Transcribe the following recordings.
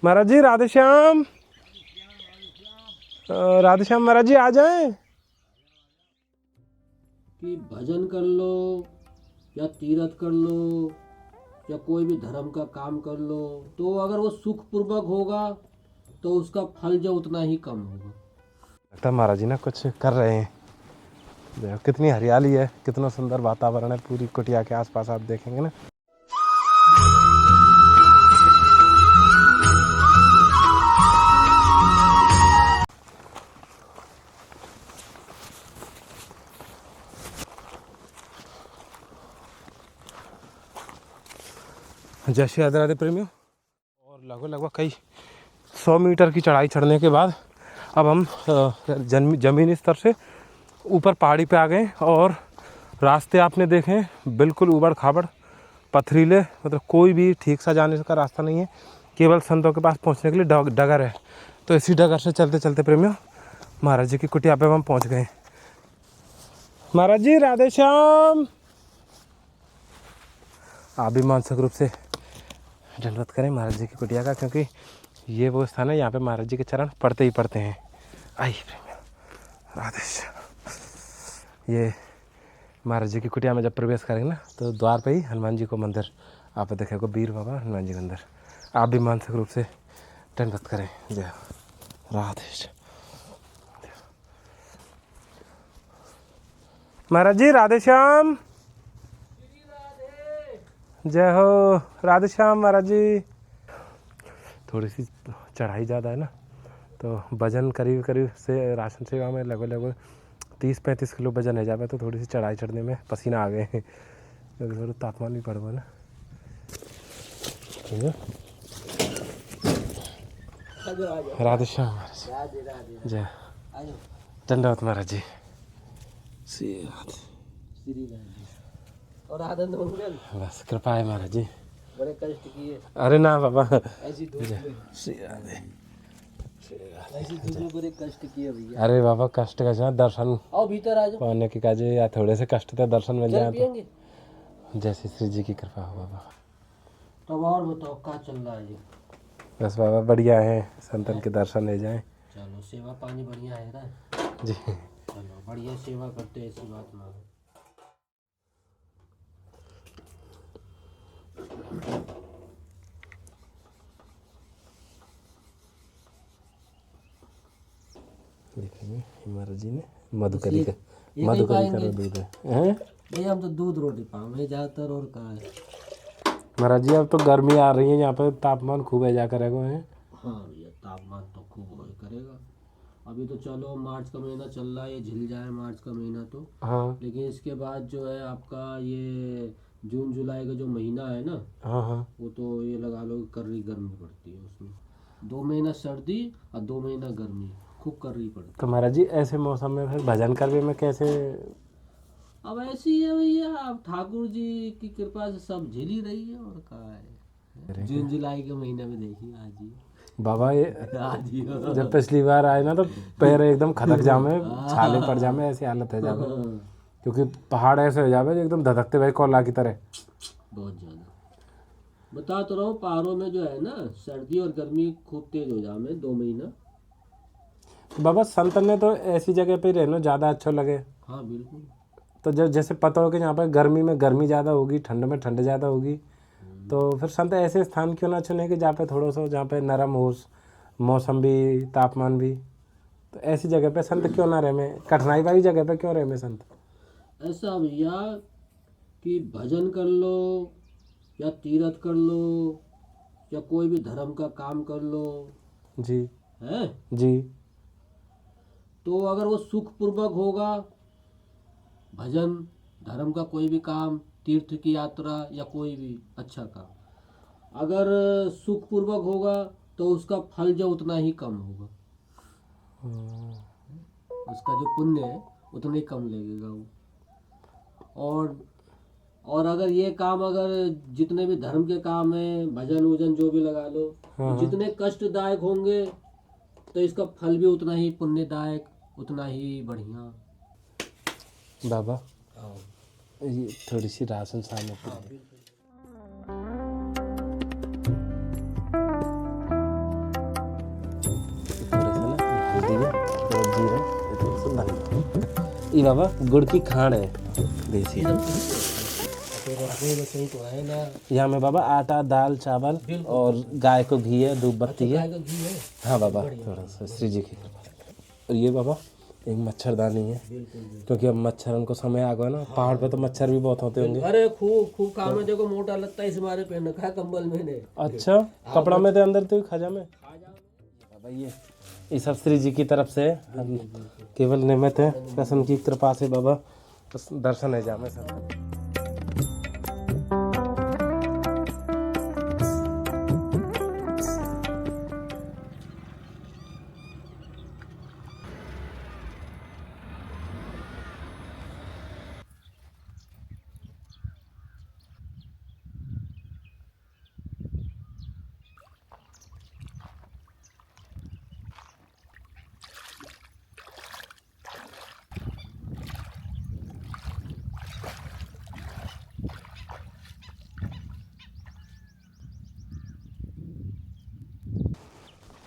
महाराज जी राधे श्याम। राधे श्याम महाराज जी आ जाएं। कि भजन कर लो या तीर्थ कर लो या कोई भी धर्म का काम कर लो, तो अगर वो सुखपूर्वक होगा तो उसका फल जो उतना ही कम होगा। लगता है महाराज जी ना कुछ कर रहे हैं। देखो कितनी हरियाली है, कितना सुंदर वातावरण है पूरी कुटिया के आसपास, आप देखेंगे ना। जय श्री राधे राधे प्रेमियों। और लगभग कई 100 मीटर की चढ़ाई चढ़ने के बाद अब हम ज़मीनी स्तर से ऊपर पहाड़ी पे आ गए। और रास्ते आपने देखे बिल्कुल ऊबड़ खाबड़ पथरीले, मतलब कोई भी ठीक सा जाने का रास्ता नहीं है, केवल संतों के पास पहुंचने के लिए डगर है। तो इसी डगर से चलते चलते प्रेमियों महाराज जी की कुटिया पे हम पहुंच गए। महाराज जी राधे श्याम। आप भी मानसिक रूप से दंडवत करें महाराज जी की कुटिया का, क्योंकि ये वो स्थान है यहाँ पे महाराज जी के चरण पड़ते ही पड़ते हैं। आइए प्रेमियों राधे श्याम। ये महाराज जी की कुटिया में जब प्रवेश करेंगे ना तो द्वार पे ही हनुमान जी को मंदिर आप देखेगा, वीर बाबा हनुमान जी मंदिर। आप भी मानसिक रूप से दंडवत करें। जय राधे श्याम। महाराज जी राधे श्याम। जय हो राधे श्याम महाराज जी। थोड़ी सी चढ़ाई ज़्यादा है ना, तो वजन करीब करीब से राशन सेवा में लगभग 30-35 किलो वजन है जाए, तो थोड़ी सी चढ़ाई चढ़ने में पसीना आ गए हैं, क्योंकि थोड़ा तापमान भी बढ़ गया ना। राधे श्याम महाराज। जय दंडवत महाराज जी। श्री और आनंद मंगल। बस कृपा है महाराज जी। बड़े कष्ट किए। अरे ना बाबा, ऐसी धूप में बड़े कष्ट किए भैया। अरे बाबा कष्ट का दर्शन आओ भीतर आ जाओ। पाने के काजे या थोड़े से कष्ट थे दर्शन मिल जाए तो जैसी श्री जी की कृपा हो बाबा। तब और बताओ क्या चल रहा है जी? बस बाबा बढ़िया है, संतन के दर्शन ले जाएं। चलो सेवा पानी बढ़िया है ना जी। चलो बढ़िया सेवा करते हैं, ऐसी बात ना। महाराज जी ने मधुकरी का दूध है। भैया हम तो दूध रोटी पावे ज़्यादातर, और कहाँ है महाराज जी। अब तो गर्मी आ रही है, यहाँ पे तापमान खूब है जा करेगा है। हाँ भैया तापमान तो खूब करेगा। अभी तो चलो मार्च का महीना चल रहा है, ये झिल जाए मार्च का महीना तो। हाँ। लेकिन इसके बाद जो है आपका ये जून जुलाई का जो महीना है ना, हाँ हाँ, वो तो ये लगा लो कर्री गर्मी पड़ती है उसमें। 2 महीना सर्दी और 2 महीना गर्मी, खूब कर्री पड़ती है। तो महाराज जी ऐसे मौसम में फिर भजन करने में कैसे? अब ऐसी है भैया, अब ठाकुर जी की कृपा से सब झिल ही रही है, और कहा है। जून जुलाई के महीने में देखिए आज ही बाबा ये आज ही जब पिछली बार आए ना तो पैर एकदम खदक जामे, छाले पड़ जामे, ऐसी हालत है जावे, क्योंकि पहाड़ ऐसे हो जावे एकदम धधकते भाई कोला की तरह। बहुत ज़्यादा बता तो रहा हूँ, पहाड़ों में जो है ना सर्दी और गर्मी खूब तेज हो जावे 2 महीना। बाबा संतन ने तो ऐसी जगह पे रहना ज़्यादा अच्छा लगे। हाँ बिल्कुल। तो जब जैसे पता हो कि यहाँ पर गर्मी में गर्मी ज़्यादा होगी, ठंड में ठंड ज़्यादा होगी, तो फिर संत ऐसे स्थान क्यों ना चुने कि जहाँ पे थोड़ा सा, जहाँ पे नरम हो मौसम भी तापमान भी, तो ऐसी जगह पे संत क्यों ना रहे में, कठिनाई वाली जगह पे क्यों रहे में संत? ऐसा भैया कि भजन कर लो या तीर्थ कर लो या कोई भी धर्म का काम कर लो जी है जी। तो अगर वो सुखपूर्वक होगा, भजन धर्म का कोई भी काम, तीर्थ की यात्रा या कोई भी अच्छा काम अगर सुखपूर्वक होगा तो उसका फल जो उतना ही कम होगा। उसका जो पुण्य है उतना ही कम लगेगा वो। और अगर ये काम, अगर जितने भी धर्म के काम है, भजन वजन जो भी लगा लो, जितने कष्टदायक होंगे तो इसका फल भी उतना ही पुण्यदायक, उतना ही बढ़िया। बाबा ये थोड़ी सी राशन सामग्री। ये बाबा गुड़ की खांड है देसी। तो है ना, यहाँ में बाबा आटा दाल चावल और गाय को घी है, धूप बत्ती है। गाय का घी है। हाँ बाबा थोड़ा सा श्री जी की कृपा से। और ये बाबा एक मच्छरदानी है, क्योंकि अब मच्छरों को समय आ गया ना, पहाड़ पे तो मच्छर भी बहुत होते होंगे। अरे खूब खूब काम है, देखो मोटा लगता है, इस मारे पहन रखा है कंबल मैंने। अच्छा कपड़ा में थे अंदर तो खजा में बाबा। ये सब श्री जी की तरफ से हम केवल निमित्त है, कसम की कृपा से बाबा बस दर्शन है जामे सब।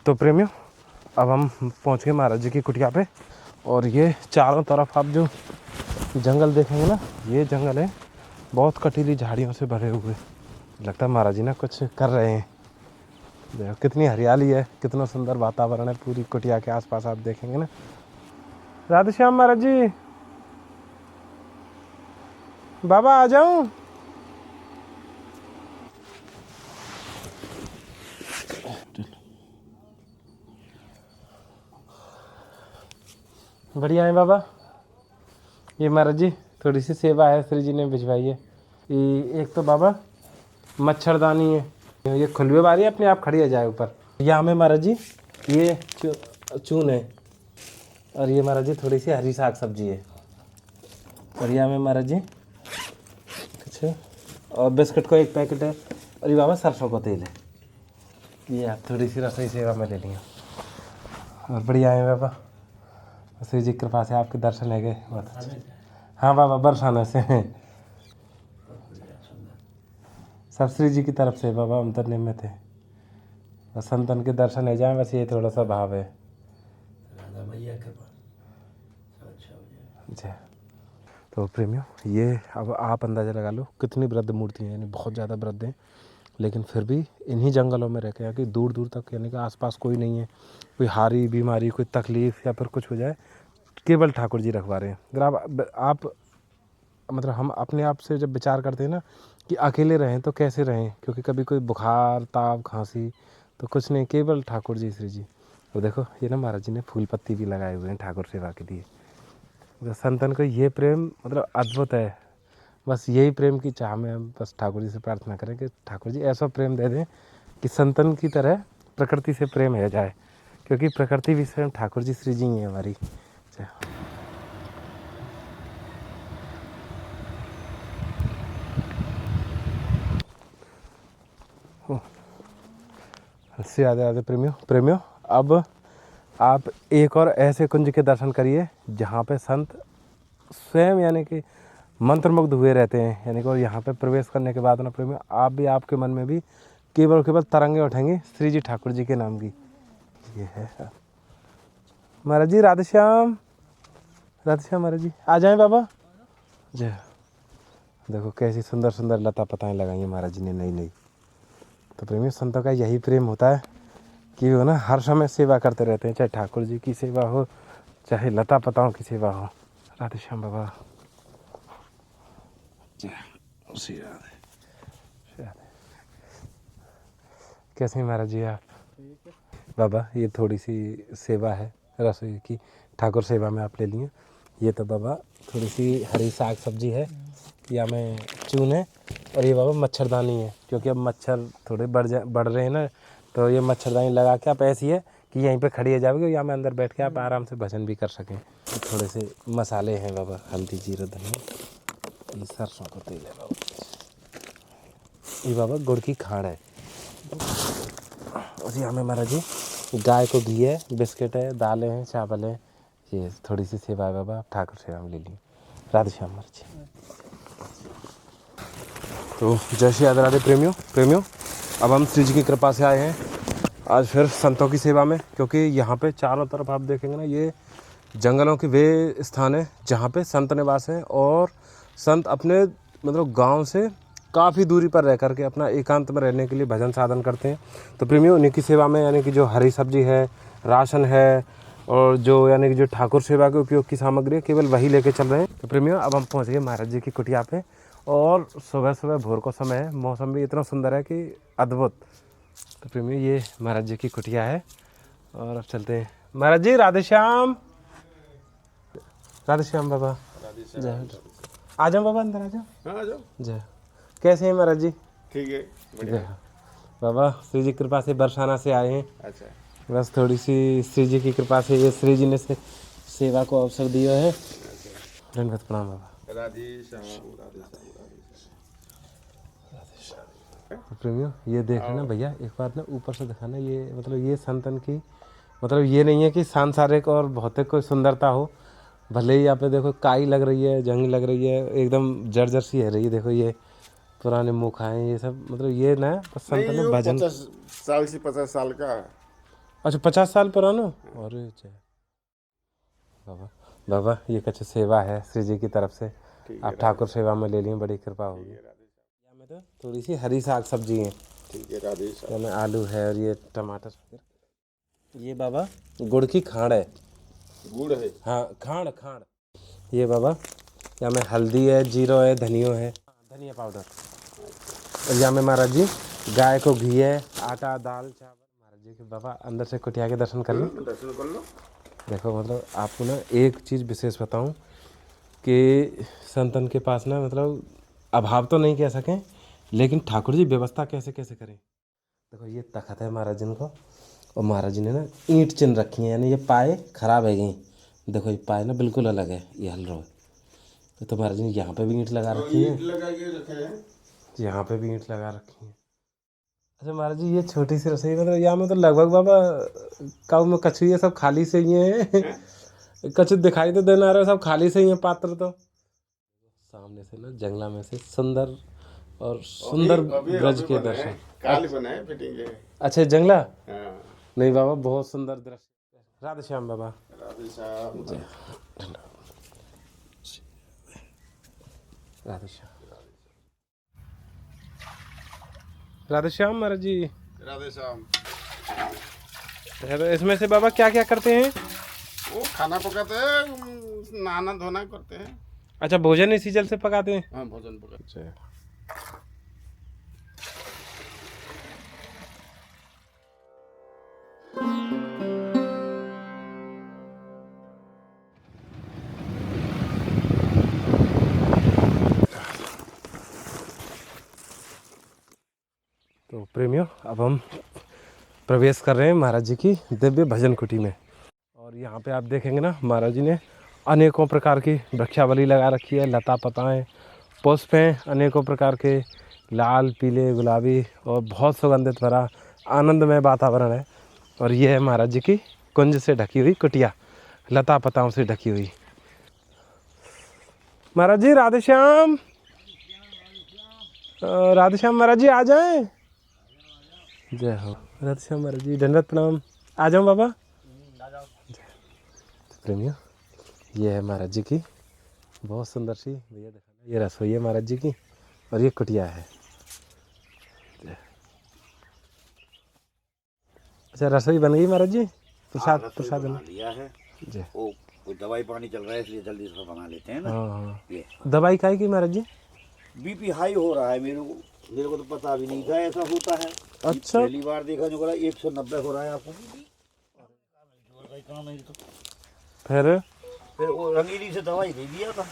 तो प्रेमियों अब हम पहुंच गए महाराज जी की कुटिया पे, और ये चारों तरफ आप जो जंगल देखेंगे ना, ये जंगल है बहुत कटीली झाड़ियों से भरे हुए। लगता है महाराज जी ना कुछ कर रहे हैं। देखो कितनी हरियाली है, कितना सुंदर वातावरण है पूरी कुटिया के आसपास आप देखेंगे ना। राधे श्याम महाराज जी, बाबा आ जाऊं? बढ़िया है बाबा। ये महाराज जी थोड़ी सी सेवा है, श्री जी ने भिजवाई है। ये एक तो बाबा मच्छरदानी है, ये खुलवे वाली है, अपने आप खड़ी हो जाए ऊपर। यहाँ में महाराज जी ये चून है, और ये महाराज जी थोड़ी सी हरी साग सब्जी है। और यहाँ में महाराज जी अच्छा, और बिस्किट को एक पैकेट है, और ये बाबा सरसों का तेल है। ये आप थोड़ी सी रसोई सेवा में ले लिया। और बढ़िया है बाबा, श्री जी कृपा से आपके दर्शन है गए बहुत अच्छे। हाँ बाबा बरसाने से सब श्री जी की तरफ से बाबा, हम तो निमित्त थे, बस संतन के दर्शन है जाए, बस ये थोड़ा सा भाव है। अच्छा तो प्रेमियों ये अब आप अंदाज़ा लगा लो कितनी वृद्ध मूर्ति है, यानी बहुत ज़्यादा वृद्ध हैं, लेकिन फिर भी इन्हीं जंगलों में रह के कि दूर दूर तक, यानी कि आसपास कोई नहीं है, कोई हारी बीमारी कोई तकलीफ़ या फिर कुछ हो जाए, केवल ठाकुर जी रखवा रहे हैं। अगर आप मतलब हम अपने आप से जब विचार करते हैं ना कि अकेले रहें तो कैसे रहें, क्योंकि कभी कोई बुखार ताव खांसी तो कुछ नहीं, केवल ठाकुर जी श्री जी। तो देखो ये ना महाराज जी ने फूल पत्ती भी लगाए हुए हैं ठाकुर सेवा के लिए। तो संतन को ये प्रेम मतलब अद्भुत है। बस यही प्रेम की चाह में हम बस ठाकुर जी से प्रार्थना करें कि ठाकुर जी ऐसा प्रेम दे दें कि संतन की तरह प्रकृति से प्रेम हो जाए, क्योंकि प्रकृति भी स्वयं ठाकुर जी श्री जी ही है हमारी। से आधे आधे प्रेमियों अब आप एक और ऐसे कुंज के दर्शन करिए जहाँ पे संत स्वयं यानी कि मंत्रमुग्ध हुए रहते हैं, यानी कि और यहाँ पे प्रवेश करने के बाद ना प्रेमियों आप भी, आपके मन में भी केवल तरंगे उठेंगी श्री जी ठाकुर जी के नाम की। ये है महाराज जी, राधे श्याम महाराज जी, आ जाएं बाबा जय। देखो कैसी सुंदर सुंदर लता पताएँ लगाई हैं महाराज जी ने नई नई। तो प्रेमियों संतों का यही प्रेम होता है कि वो ना हर समय सेवा करते रहते हैं, चाहे ठाकुर जी की सेवा हो चाहे लता पताओं की सेवा हो। राधे श्याम बाबा जय। राधे कैसे हैं महाराज जी आप? बाबा ये थोड़ी सी सेवा है रसोई की, ठाकुर सेवा में आप ले लिए। ये तो बाबा थोड़ी सी हरी साग सब्जी है, या में चून है, और ये बाबा मच्छरदानी है, क्योंकि अब मच्छर थोड़े बढ़ रहे हैं ना, तो ये मच्छरदानी लगा के आप ऐसी है कि यहीं पे खड़ी हो जाओगे, या में अंदर बैठ के आप आराम से भजन भी कर सकें। थोड़े से मसाले हैं बाबा, हल्दी जीरा धनिया, ये सरसों का तेल है बाबा, ये बाबा गुड़ की खांड है, और यहाँ में महाराज जी गाय को घी है, बिस्किट है, दालें हैं, चावल है, ये थोड़ी सी सेवा है बाबा, आप ठाकुर सेवा में ले ली। राधे श्याम महाराज जी। तो जय श्री राधे राधे प्रेमियों अब हम श्री जी की कृपा से आए हैं आज फिर संतों की सेवा में, क्योंकि यहाँ पे चारों तरफ आप देखेंगे ना, ये जंगलों के वे स्थान है जहाँ पे संत निवास है, और संत अपने मतलब गांव से काफ़ी दूरी पर रह करके अपना एकांत में रहने के लिए भजन साधन करते हैं। तो प्रेमियों, उन्हीं की सेवा में यानी कि जो हरी सब्जी है, राशन है, और जो यानी कि जो ठाकुर सेवा के उपयोग की सामग्री है, केवल वही लेके चल रहे हैं। तो प्रेमियों, अब हम पहुँच गए महाराज जी की कुटिया पे, और सुबह सुबह भोर का समय है, मौसम भी इतना सुंदर है कि अद्भुत। तो प्रेमियों, ये महाराज जी की कुटिया है, और अब चलते हैं। महाराज जी राधे श्याम। राधे श्याम बाबा। जय। आ जाओ बाबा, अंदर आ जाओ। हाँ, आ जाओ। जय। कैसे हैं महाराज जी? ठीक है, जय। बढ़िया। बाबा श्री जी की कृपा से बरसाना से आए हैं। अच्छा, बस थोड़ी सी श्री जी की कृपा से, ये श्री जी ने से सेवा को अवसर दिया है। धन्यवाद, प्रणाम बाबा। राधे श्याम, राधे श्याम, राधे श्याम। तो प्रेमियों, ये देखना ना भैया, एक बार ना ऊपर से दिखाना, ये मतलब ये संतन की मतलब ये नहीं है कि सांसारिक और भौतिक कोई सुंदरता हो। भले ही यहाँ पे देखो काई लग रही है, जंग लग रही है, एकदम जर्जर सी है रही है। देखो ये पुराने मुखाएँ, ये सब मतलब ये ना संत नहीं, ने ये भजन। 50 साल से 50 साल का है। अच्छा, 50 साल पुराना। अरे जय बाबा। बाबा, ये कुछ सेवा है श्री जी की तरफ से, ठीक आप है, ठाकुर सेवा में ले लिए, बड़ी कृपा होगी। राधे श्याम। में तो थोड़ी सी हरी साग सब्जी है, ठीक है, राधे श्याम। इसमें आलू है और ये टमाटर। ये बाबा गुड़ की खांड है। गुड़ है। हाँ, खांड खांड। ये बाबा यहाँ में हल्दी है, जीरो है, धनियो है, धनिया पाउडर। और यहाँ में महाराज जी गाय को घी है, आटा, दाल, चावल। महाराज जी के बाबा अंदर से कुटिया के दर्शन कर लो। दर्शन कर लो। देखो मतलब आपको ना एक चीज़ विशेष बताऊं कि संतन के पास ना मतलब अभाव तो नहीं कह सकें, लेकिन ठाकुर जी व्यवस्था कैसे कैसे करें। देखो ये तखत है महाराज जी को, और महाराज जी ने ना ईंट चिन रखी है, यानी ये पाए खराब है गई। देखो ये पाए ना बिल्कुल अलग है, ये हल रहा। तो महाराज जी ने यहाँ पे भी ईंट लगा रखी है, लगा के रखे हैं। यहाँ पे भी ईंट लगा रखी है। अच्छा महाराज जी, ये छोटी सी रसोई मतलब यहाँ में तो लगभग बाबा काऊ में कछु ये सब खाली से ही है। कछु दिखाई तो देना रहा, सब खाली से ही है पात्र। तो सामने से ना जंगला में से सुंदर और सुंदर ब्रज के दर्शन। काल बनाए फिटिंग है। अच्छा, जंगला हाँ, नहीं बाबा, बहुत सुंदर दृश्य। राधे श्याम बाबा। राधे श्याम। राधे श्याम। राधे श्याम महाराज जी। राधे श्याम। तो इसमें से बाबा क्या क्या करते हैं? वो खाना पकाते हैं, नहाना धोना करते हैं। अच्छा, भोजन इसी जल से पकाते हैं। हाँ, भोजन पकाते हैं। तो प्रेमियों, अब हम प्रवेश कर रहे हैं महाराज जी की दिव्य भजन कुटी में। और यहाँ पे आप देखेंगे ना, महाराज जी ने अनेकों प्रकार की वृक्षावली लगा रखी है, लता पताएँ, पुष्प हैं अनेकों प्रकार के, लाल, पीले, गुलाबी, और बहुत सुगंधित भरा आनंदमय वातावरण है। और ये है महाराज जी की कुंज से ढकी हुई कुटिया, लता पताओं से ढकी हुई। महाराज जी राधे श्याम। राधे श्याम महाराज जी, आ जाएं। जय हो। राधे श्याम महाराज जी, दंडवत प्रणाम। आ जाओ बाबा। प्रेमियों, ये है महाराज जी की बहुत सुंदर सी, भैया दिखाना, ये रसोई है महाराज जी की, और ये कुटिया है। अच्छा, रसोई बन गई महाराज जी? प्रसाद प्रसाद बना लिया है। जी। वो दवाई पानी चल रहा है, इसलिए जल्दी से बना लेते हैं ना। हाँ हाँ। ये दवाई काहे की महाराज जी? बीपी हाई हो रहा है मेरे को तो पता भी नहीं था ऐसा होता है। अच्छा। पहली बार देखा जो करा 190 हो रहा है आपको। काम है तो फिर वो रंगीली से दवाई दे दिया था।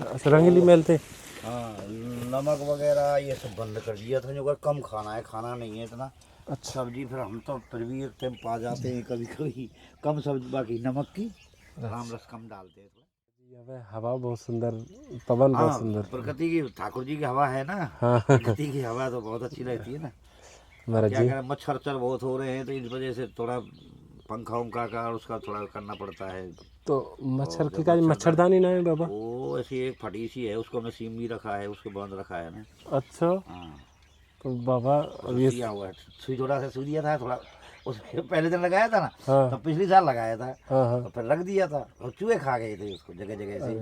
अच्छा, रंगीली मेलते। हाँ, नमक वगैरह ये सब बंद कर दिया था, जो कर कम खाना है, खाना नहीं है इतना। अच्छा। सब्जी फिर हम तो फिर भी एक टाइम पा जाते हैं, कभी कभी कम सब्जी, बाकी नमक की राम रस कम डालते हैं। हवा बहुत सुंदर, पवन बहुत सुंदर, प्रकृति की, ठाकुर जी की हवा है ना। हाँ। प्रकृति की हवा तो बहुत अच्छी रहती है ना। महाराज क्या जी करें, मच्छर बहुत हो रहे हैं, तो इस वजह से थोड़ा पंखा उंखा का उसका थोड़ा करना पड़ता है। तो मच्छर की का मच्छरदानी ना है बाबा? वो ऐसी एक फटी सी है, उसको हमने सीम भी रखा है, उसको बंद रखा है ना। अच्छा। हाँ, तो बाबा अब ये सुइया हुआ है, सुई थोड़ा सा सुई दिया था, थोड़ा उसके पहले दिन लगाया था ना, हाँ। तो पिछली साल लगाया था, हाँ हाँ तो फिर रख दिया था और चूहे खा गए थे उसको जगह जगह से,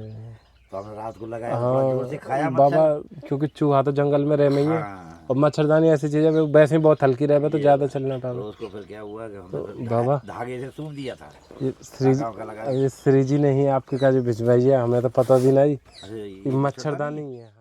तो हमने रात को लगाया, तो बड़ा जोर से खाया बाबा, मच्छर। क्योंकि चूहा तो जंगल में रह ही है, हाँ, और मच्छरदानी ऐसी चीज है वैसे ही बहुत हल्की रहे तो ज्यादा चलना तो पावे। उसको फिर क्या हुआ कि हमने फिर बाबा धागे से सूख दिया था। ये धागा वागा लगा ये श्री जी ने ही आपके का जो भिजवाई है, हमें तो पता भी नहीं। अरे ये मच्छरदानी ही है। हाँ।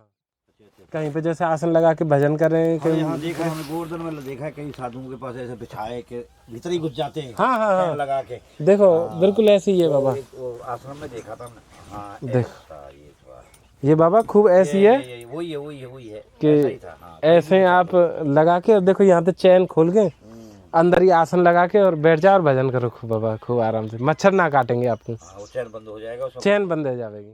कहीं पे जैसे आसन लगा के भजन कर रहे हैं हाँ, कहीं। यहाँ देखा है, हमने गोवर्धन में देखा है कई साधुओं के पास ऐसे बिछाए के भीतर ही घुस जाते हैं। हाँ हाँ हाँ, फैन लगा के। देखो बिल्कुल ऐसे ही है बाबा। एक वो आश्रम में देखा था हमने। हाँ, देख। ऐसा था ये तो। ये बाबा खूब ऐसी है वही है वही है वही है कि ऐसा ही था। हाँ, ऐसे आप लगा के, देखो यहाँ पे चैन खोल के अंदर ही आसन लगा के और बैठ जाओ और भजन करो खूब बाबा, खूब आराम से, मच्छर ना काटेंगे आपको, हाँ, वो चैन बंद हो जाएगा उसमें। चैन बंद हो जाएगी।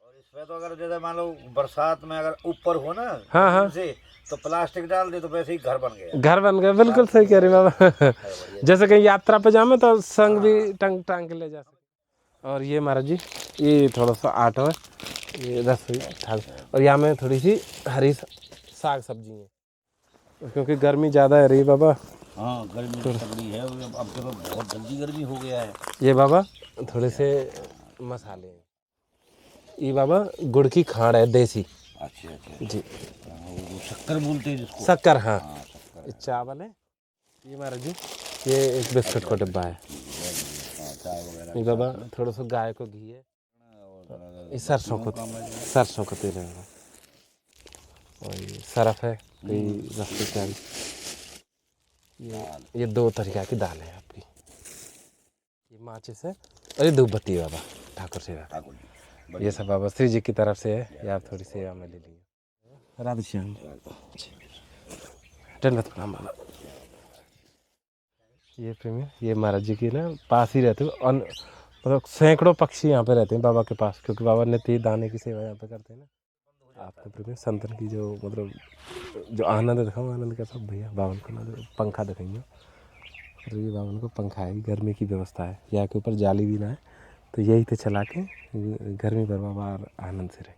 और इसमें तो अगर जैसे मान लो बरसात में अगर ऊपर हो ना, हाँ, हाँ। से तो प्लास्टिक डाल दे तो वैसे ही घर बन गया। घर बन गए, बिल्कुल सही कह रहे बाबा। जैसे कहीं यात्रा पे जामे तो संग भी टांग टांग के ले जा सकते। और ये महाराज जी, ये थोड़ा सा आटा है, ये रसोई थाल, और यहाँ में थोड़ी सी हरी साग सब्जी है, क्योंकि गर्मी ज़्यादा है रही बाबा। हाँ, गर्मी तो तगड़ी है, अब तो बहुत जल्दी गर्मी हो गया है। ये बाबा थोड़े से मसाले हैं, ये बाबा गुड़ की खाड़ है देसी। अच्छा अच्छा जी, वो शक्कर बोलते हैं जिसको। शक्कर, हाँ। हाँ, शक्कर। ये चावल है, ये महाराज जी, ये एक बिस्कुट का डिब्बा है। हाँ, चाय वगैरह। ये बाबा थोड़ा सा गाय को घी है, ये सरसों का तेल है, और ये सरफ है, ये रस्ते चावल, ये 2 तरीका की दाल है आपकी, ये माचिस है, और ये धूप बत्ती है बाबा ठाकुर से। ये सब बाबा श्री जी की तरफ से है, ये आप थोड़ी सेवा में ले लीजिए। राधे श्याम। दंडवत प्रणाम बाबा। ये प्रेमी, ये महाराज जी की ना पास ही रहते हो, और मतलब सैकड़ों पक्षी यहाँ पे रहते हैं बाबा के पास, क्योंकि बाबा नित्य दाने की सेवा यहाँ पे करते हैं ना। आपको प्रेमी संतन की जो मतलब जो आनंद दिखाऊँ, आनंद का सब भैया बावन को ना जो पंखा दिखाइए, और ये बावन को पंखा है, गर्मी की व्यवस्था है, यहाँ के ऊपर जाली भी ना है, तो यही तो चला के गर्मी पर बाबा आनंद से रहे।